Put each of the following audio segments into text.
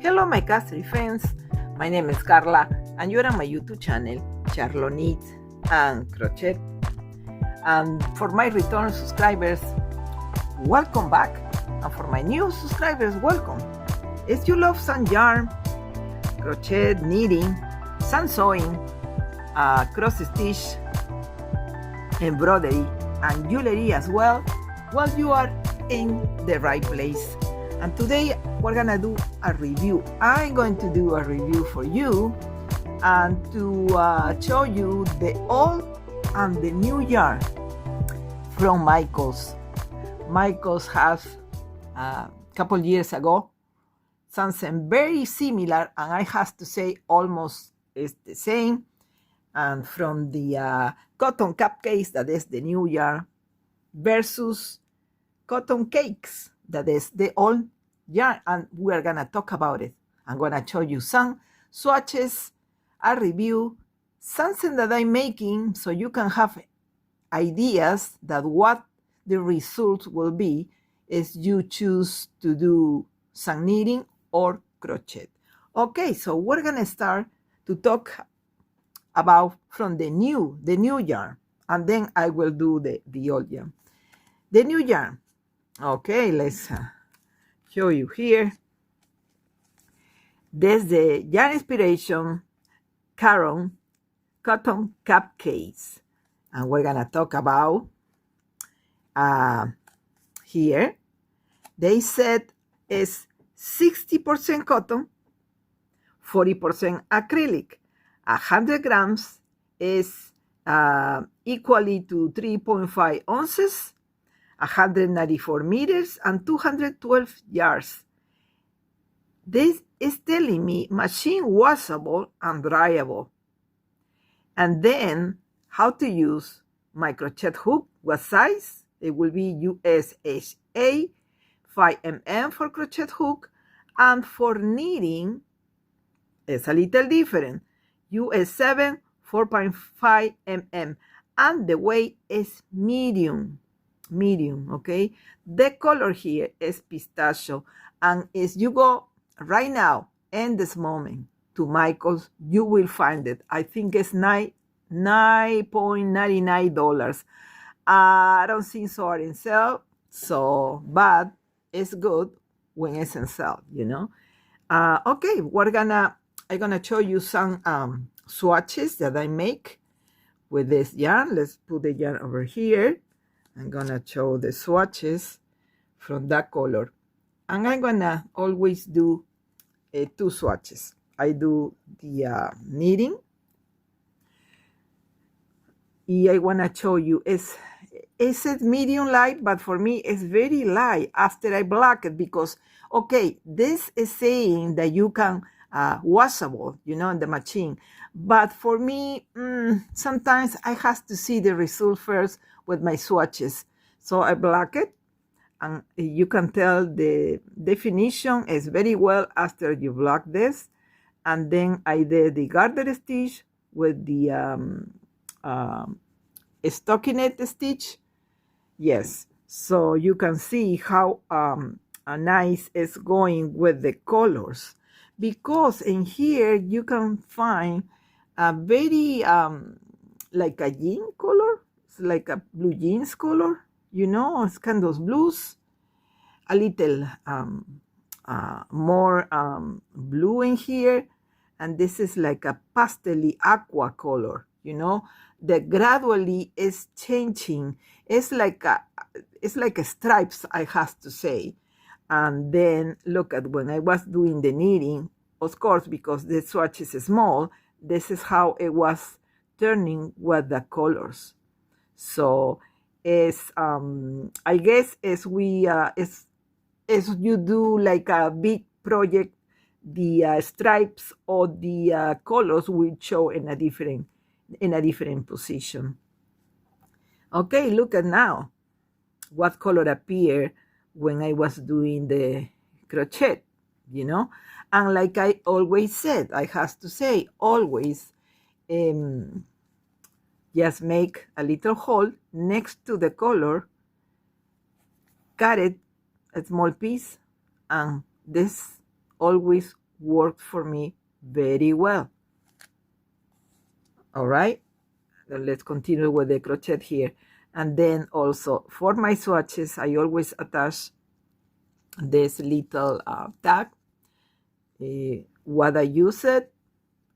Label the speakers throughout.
Speaker 1: Hello my custody friends, my name is Carla and you're on my YouTube channel, Charlo Knits and Crochet. And for my return subscribers, welcome back. And for my new subscribers, welcome. If you love some yarn, crochet, knitting, some sewing, cross stitch, embroidery, and jewelry as well, you are in the right place. And today we're gonna do a review. I'm going to do a review for you and to show you the old and the new yarn from Michaels. Michaels has a couple years ago something very similar, and I have to say almost is the same. And from the cotton cupcakes, that is the new yarn, versus cotton cakes, that is the old yarn, and we're gonna talk about it. I'm gonna show you some swatches, a review, something that I'm making so you can have ideas that what the result will be is you choose to do some knitting or crochet. Okay, so we're gonna start to talk about from the new yarn, and then I will do the old yarn. The new yarn. Okay, let's show you here. There's the Yarnspirations-Caron cotton cupcakes, and we're gonna talk about here. They said it's 60% cotton, 40% acrylic. 100 grams is equally to 3.5 ounces, 194 meters, and 212 yards. This is telling me machine washable and dryable. And then how to use my crochet hook, what size? It will be USHA 5mm for crochet hook, and for knitting it's a little different, US 7 4.5 mm, and the weight is medium, okay? The color here is pistachio, and as you go right now in this moment to Michael's, you will find it. I think it's $9.99. I don't think so are in sale, so but it's good when it's in sale, you know. Okay, I'm gonna show you some swatches that I make with this yarn. Let's put the yarn over here. I'm gonna show the swatches from that color, and I'm gonna always do 2 swatches. I do the knitting, and I wanna show you is it medium light, but for me it's very light after I black it, because okay, this is saying that you can washable, you know, in the machine, but for me sometimes I have to see the result first with my swatches. So I black it, and you can tell the definition is very well after you black this. And then I did the garter stitch with the stockinette stitch. Yes, so you can see how nice it's going with the colors, because in here you can find a very like a jean color. It's like a blue jeans color, you know, it's kind of blues, a little more blue in here, and this is like a pastel aqua color, you know, that gradually is changing. It's like a stripes, I have to say. And then look at when I was doing the knitting, of course, because the swatch is small, this is how it was turning with the colors. So it's I guess as we as you do like a big project, the stripes or the colors will show in a different position. Okay, look at now what color appeared when I was doing the crochet, you know. And like I always said, I have to say always, just make a little hole next to the color, cut it a small piece, and this always worked for me very well. All right, then let's continue with the crochet here. And then also for my swatches, I always attach this little tag, what I use it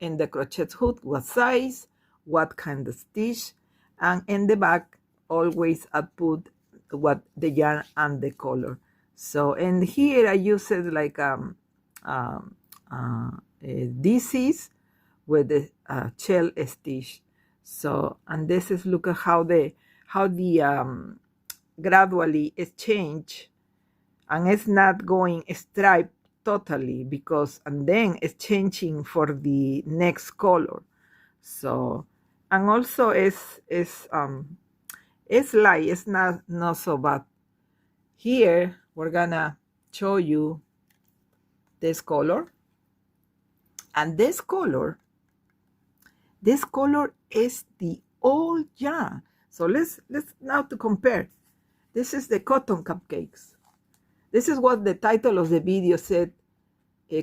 Speaker 1: in the crochet hook, what size, what kind of stitch, and in the back always I put what the yarn and the color. So and here I use it like this is with the shell stitch. So and this is, look at how the gradually it's change, and it's not going striped totally, because and then it's changing for the next color. So and also it's light, it's not so bad. Here we're gonna show you this color, and this color is the old yarn. So let's now to compare. This is the cotton cupcakes. This is what the title of the video said,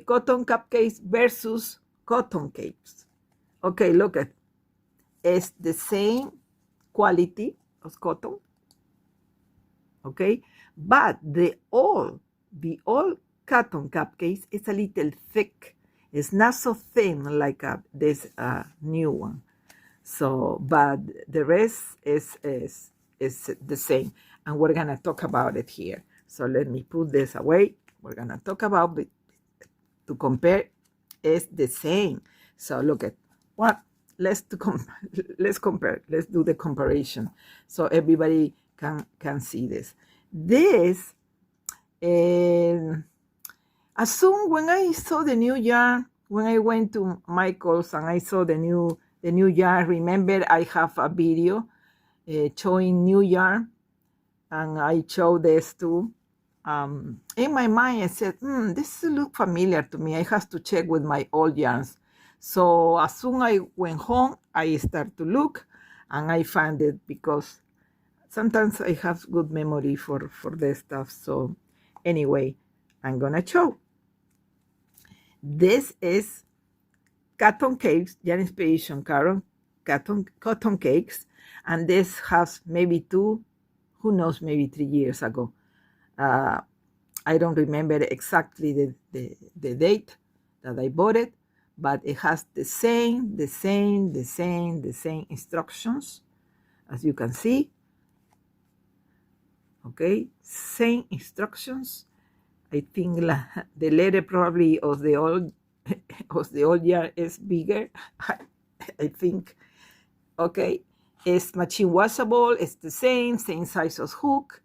Speaker 1: cotton cupcakes versus cotton cakes. Okay, look at, it's the same quality as cotton, okay, but the old cotton cupcakes is a little thick. It's not so thin like this new one. So, but the rest is the same, and we're gonna talk about it here. So let me put this away. We're gonna talk about it to compare. It's the same. So look at what. Let's compare. Let's do the comparison so everybody can see this. This, as soon when I saw the new yarn, when I went to Michael's and I saw the new yarn, remember I have a video showing new yarn, and I showed this too. In my mind I said, this looks familiar to me. I have to check with my old yarns. So as soon as I went home, I start to look, and I found it, because sometimes I have good memory for this stuff. So anyway, I'm gonna show. This is cotton cakes, Yarnspirations-Caron cotton cakes, and this has maybe 2, who knows, maybe 3 years ago. I don't remember exactly the date that I bought it, but it has the same instructions, as you can see. Okay, same instructions. I think the letter probably of the old yarn is bigger. I think. Okay, it's machine washable. It's the same size as hook,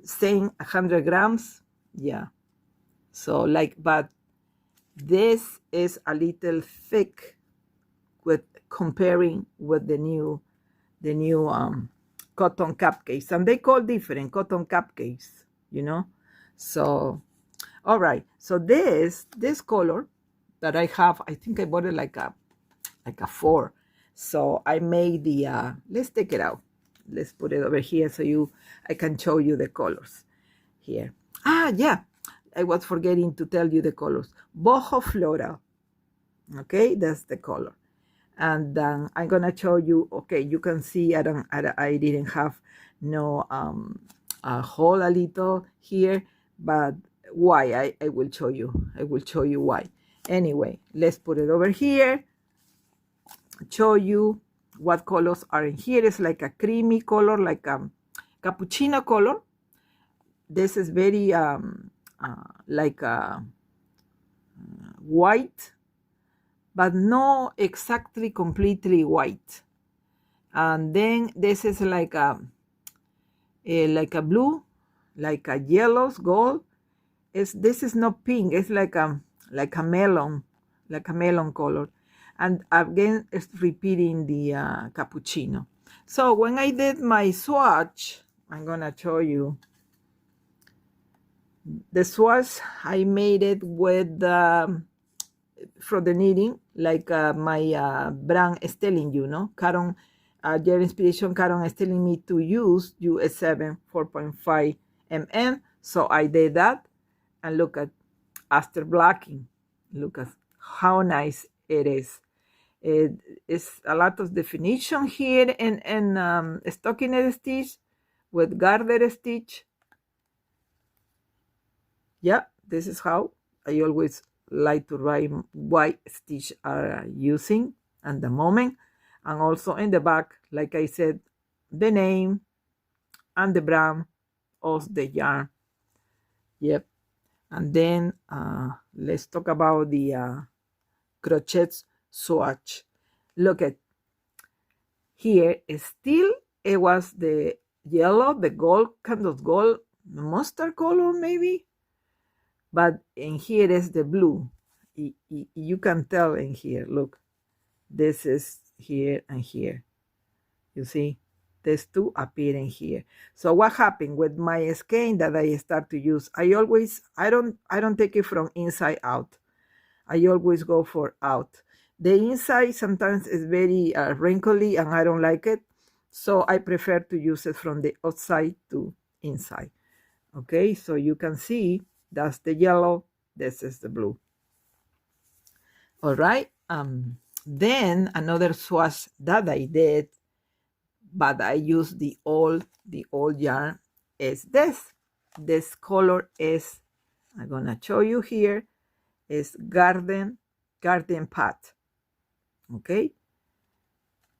Speaker 1: same 100 grams. Yeah. So but this is a little thick with comparing with the new cotton cupcakes, and they call different cotton cupcakes, you know. So all right, so this color that I have, I think I bought it like a 4. So I made the let's take it out, let's put it over here so I can show you the colors here. Yeah, I was forgetting to tell you the colors. Boho Floral. Okay, that's the color. And then I'm gonna show you. Okay, you can see I didn't have no a hole a little here, but why? I will show you. I will show you why. Anyway, let's put it over here. Show you what colors are in here. It's like a creamy color, like a cappuccino color. This is very like a white, but not exactly completely white. And then this is like a blue, like a yellows, gold. This is not pink. It's like a melon, color. And again, it's repeating the cappuccino. So when I did my swatch, I'm gonna show you the swatch. I made it with from the knitting, like my brand is telling you, no? Caron, Yarnspirations-Caron is telling me to use US7 4.5 mm. So I did that, and look at after blocking. Look at how nice it is. It is a lot of definition here in stockinette stitch with garter stitch. Yeah, this is how I always like to write what stitch are using at the moment. And also in the back, like I said, the name and the brand of the yarn. Yep. And then let's talk about the crochet swatch. Look at here, still it was the yellow, the gold, kind of gold, mustard color maybe, but in here is the blue. You can tell in here, look, this is here and here. You see, these two appear in here. So what happened with my skein that I start to use? I don't take it from inside out. I always go for out. The inside sometimes is very wrinkly and I don't like it. So I prefer to use it from the outside to inside. Okay, so you can see that's the yellow, this is the blue. All right, then another swatch that I did, but I used the old yarn, is this. This color is, I'm gonna show you here, is garden path. Okay,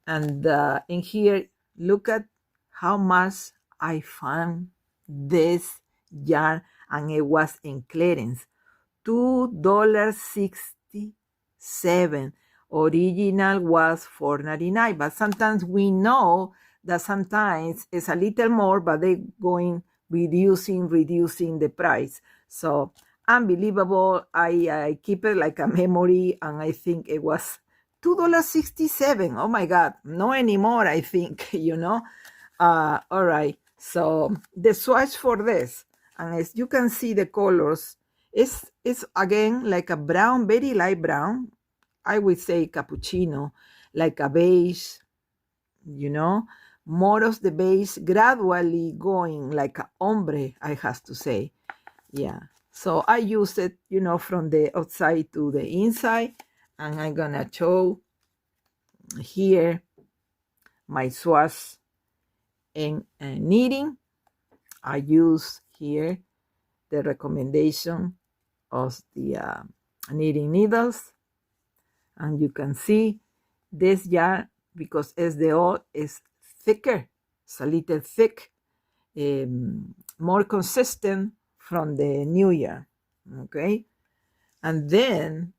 Speaker 1: and in here, look at how much I found this yarn, and it was in clearance, $2.67. Original was $4.99, but sometimes we know that sometimes it's a little more, but they going reducing the price. So unbelievable. I keep it like a memory, and I think it was $2.67. Oh my God, no anymore, I think, you know. All right, so the swatch for this, and as you can see the colors, it's again like a brown, very light brown. I would say cappuccino, like a beige, you know, more of the beige, gradually going like a ombre, I have to say. Yeah, so I use it, you know, from the outside to the inside, and I'm gonna show here my swatch in knitting. I use here the recommendation of the knitting needles, and you can see this yarn, because it's the old, is thicker. It's a little thick, more consistent from the new yarn. Okay, and then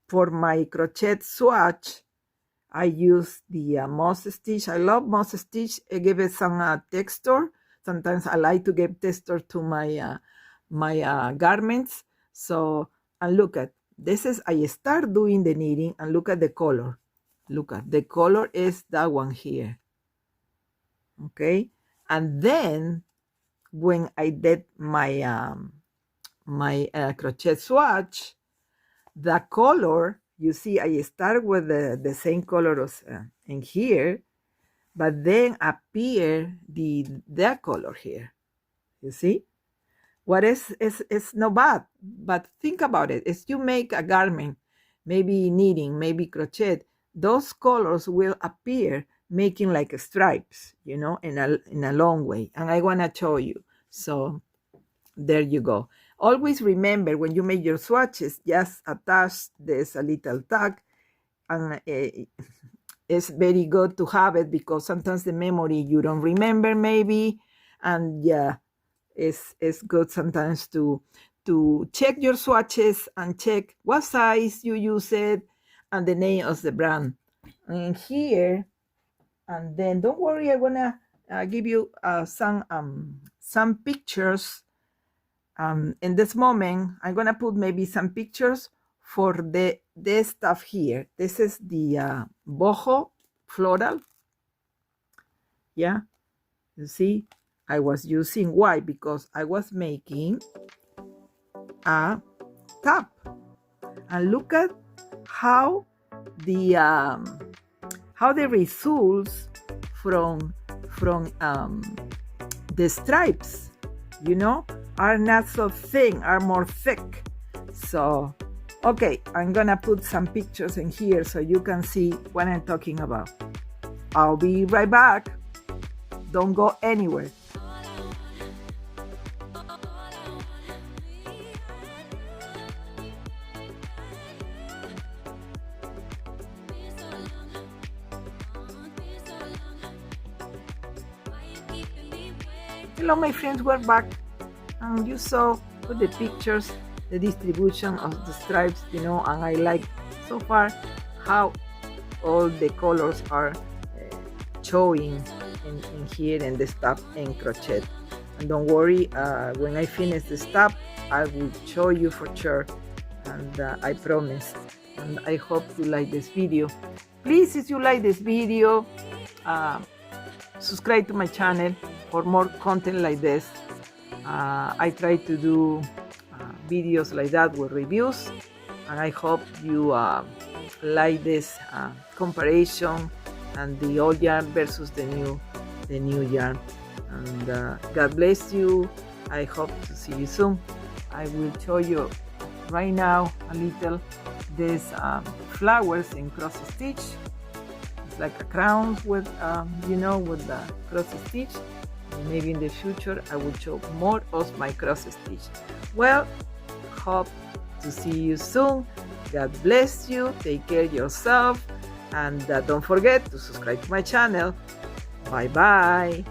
Speaker 1: for my crochet swatch, I use the moss stitch. I love moss stitch. I give it some texture. Sometimes I like to give texture to my my garments. So, and look at this is, I start doing the knitting, and look at the color. Look at the color is that one here. Okay, and then when I did my my crochet swatch, the color, you see, I start with the same color as in here, but then appear that color here. You see, what is not bad, but think about it. If you make a garment, maybe knitting, maybe crochet, those colors will appear making like stripes, you know, in a long way. And I want to show you. So there you go. Always remember, when you make your swatches, just attach this a little tag, and it's very good to have it, because sometimes the memory you don't remember maybe, and yeah, it's good sometimes to check your swatches and check what size you use it and the name of the brand. And here, and then don't worry, I'm gonna give you some pictures. In this moment, I'm gonna put maybe some pictures for this stuff here. This is the Boho Floral. Yeah, you see, I was using white because I was making a top. And look at how the results from the stripes, you know, are not so thin, are more thick. So Okay, I'm gonna put some pictures in here so you can see what I'm talking about. I'll be right back. Don't go anywhere. Hello my friends, we're back, and you saw with the pictures the distribution of the stripes, you know, and I like so far how all the colors are showing in here in the stuff in crochet. And don't worry, when I finish the stuff I will show you for sure, and I promise. And I hope you like this video. Please, if you like this video, subscribe to my channel for more content like this. I try to do videos like that with reviews, and I hope you like this comparison and the old yarn versus the new yarn. And God bless you. I hope to see you soon. I will show you right now a little these flowers in cross stitch. It's like a crown with you know, with the cross stitch. Maybe in the future I will show more of my cross stitch. Well, hope to see you soon. God bless you. Take care of yourself, and don't forget to subscribe to my channel. Bye bye.